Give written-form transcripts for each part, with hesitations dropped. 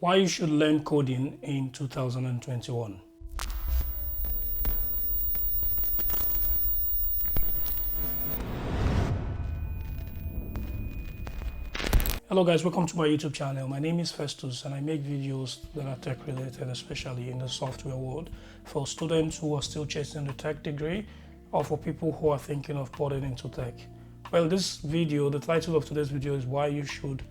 Why you should learn coding in 2021. Hello guys, welcome to my YouTube channel. My name is Festus and I make videos that are tech related, especially in the software world, for students who are still chasing the tech degree or for people who are thinking of putting into tech. Well, this video, the title of today's video is why you should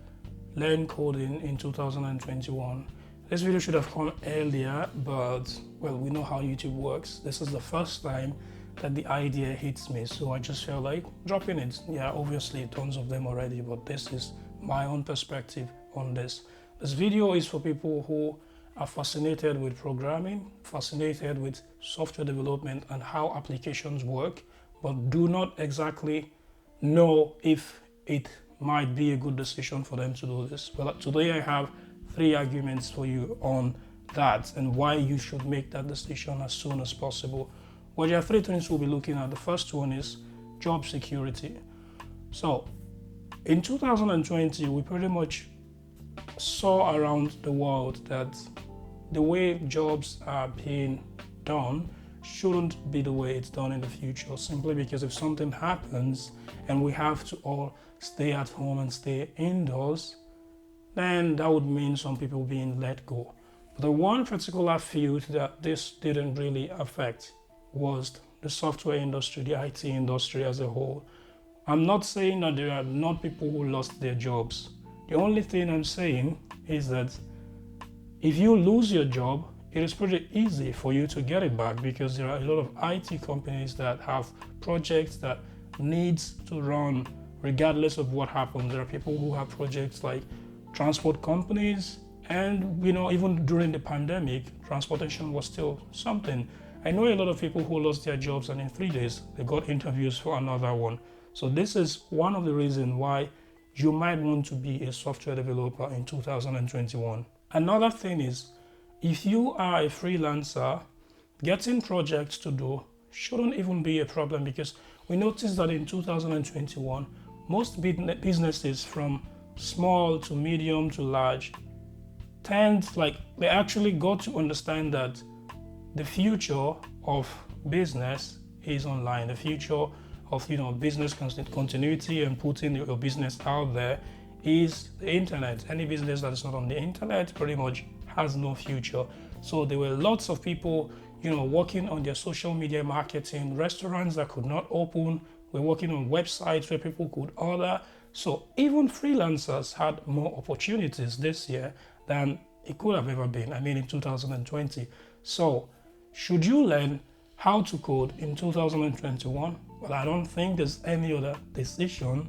learn coding in 2021. This video should have come earlier, but well, we know how YouTube works. This is the first time that the idea hits me, so I just felt like dropping it. Yeah, obviously tons of them already, but this is my own perspective on this. This video is for people who are fascinated with programming, fascinated with software development and how applications work, but do not exactly know if it might be a good decision for them to do this. Well, today I have 3 arguments for you on that and why you should make that decision as soon as possible. Well, there are 3 things we'll be looking at. The first one is job security. So in 2020, we pretty much saw around the world that the way jobs are being done shouldn't be the way it's done in the future, simply because if something happens and we have to all stay at home and stay indoors, then that would mean some people being let go. But the one particular field that this didn't really affect was the software industry, the IT industry as a whole. I'm not saying that there are not people who lost their jobs. The only thing I'm saying is that if you lose your job, it is pretty easy for you to get it back because there are a lot of IT companies that have projects that needs to run regardless of what happens. There are people who have projects like transport companies, and even during the pandemic, transportation was still something. I know a lot of people who lost their jobs and in 3 days they got interviews for another one. So this is one of the reasons why you might want to be a software developer in 2021. Another thing is, if you are a freelancer, getting projects to do shouldn't even be a problem because we noticed that in 2021, most businesses from small to medium to large they actually got to understand that the future of business is online. The future of business continuity and putting your business out there is the internet. Any business that is not on the internet pretty much has no future. So there were lots of people working on their social media marketing. Restaurants that could not open were working on websites where people could order. So even freelancers had more opportunities this year than it could have ever been, in 2020. So should you learn how to code in 2021? Well, I don't think there's any other decision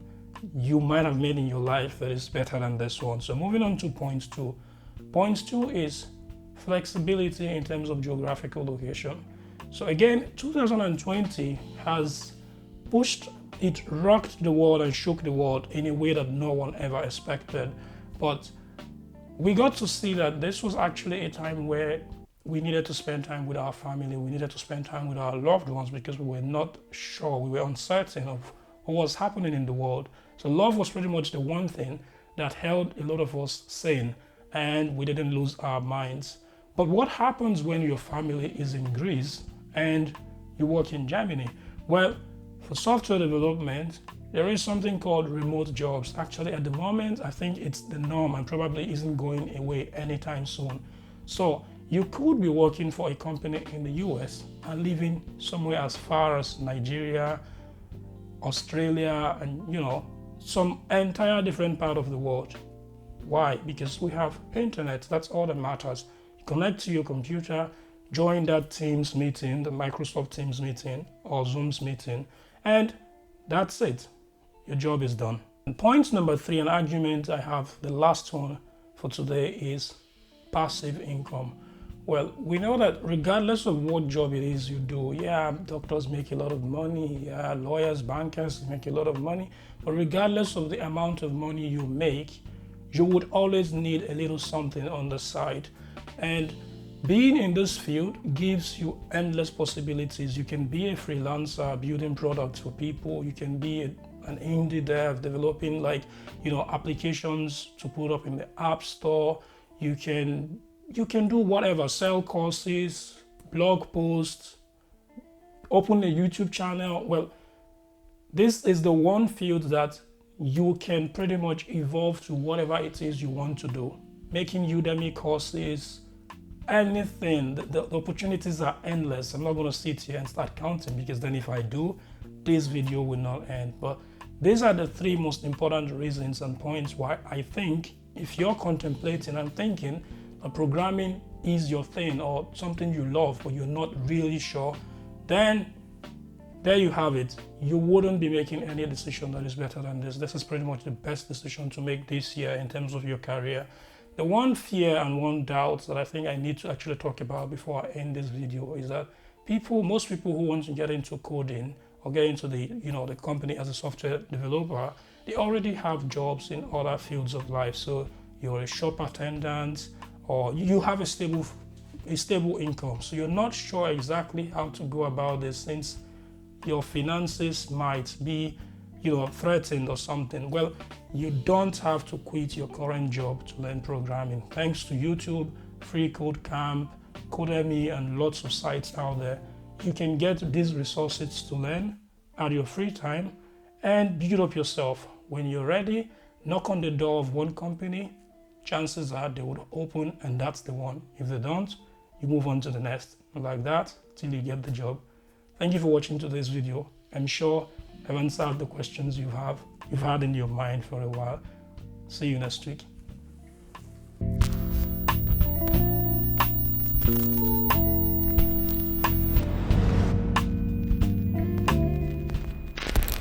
you might have made in your life that is better than this one. So moving on to point 2. Point 2 is flexibility in terms of geographical location. So again, 2020 has it rocked the world and shook the world in a way that no one ever expected. But we got to see that this was actually a time where we needed to spend time with our family. We needed to spend time with our loved ones because we were not sure, we were uncertain of what was happening in the world. So love was pretty much the one thing that held a lot of us sane and we didn't lose our minds. But what happens when your family is in Greece and you work in Germany? Well, for software development, there is something called remote jobs. Actually, at the moment, I think it's the norm and probably isn't going away anytime soon. So you could be working for a company in the US and living somewhere as far as Nigeria, Australia, and some entire different part of the world. Why? Because we have internet. That's all that matters. You connect to your computer, join that Teams meeting, the Microsoft Teams meeting or Zoom's meeting, and that's it. Your job is done. And point number 3, an argument I have, the last one for today, is passive income. Well, we know that regardless of what job it is you do, doctors make a lot of money, lawyers, bankers make a lot of money, but regardless of the amount of money you make, you would always need a little something on the side. And being in this field gives you endless possibilities. You can be a freelancer building products for people. You can be an indie dev developing applications to put up in the App Store. You can do whatever, sell courses, blog posts, open a YouTube channel. Well, this is the one field that you can pretty much evolve to whatever it is you want to do. Making Udemy courses, anything. The opportunities are endless. I'm not going to sit here and start counting, because then if I do, this video will not end. But these are the three most important reasons and points why I think if you're contemplating and thinking that programming is your thing or something you love but you're not really sure, then there you have it. You wouldn't be making any decision that is better than this. This is pretty much the best decision to make this year in terms of your career. The one fear and one doubt that I think I need to actually talk about before I end this video is that most people who want to get into coding or get into the company as a software developer, they already have jobs in other fields of life. So you're a shop attendant, or you have a stable income. So you're not sure exactly how to go about this, since your finances might be threatened or something. Well, you don't have to quit your current job to learn programming. Thanks to YouTube, Free Code Camp, Codemy, and lots of sites out there, you can get these resources to learn at your free time and build up yourself. When you're ready, knock on the door of one company, chances are they would open, and that's the one. If they don't, you move on to the next, like that till you get the job. Thank you for watching today's video. I'm sure I've answered the questions you've had in your mind for a while. See you next week.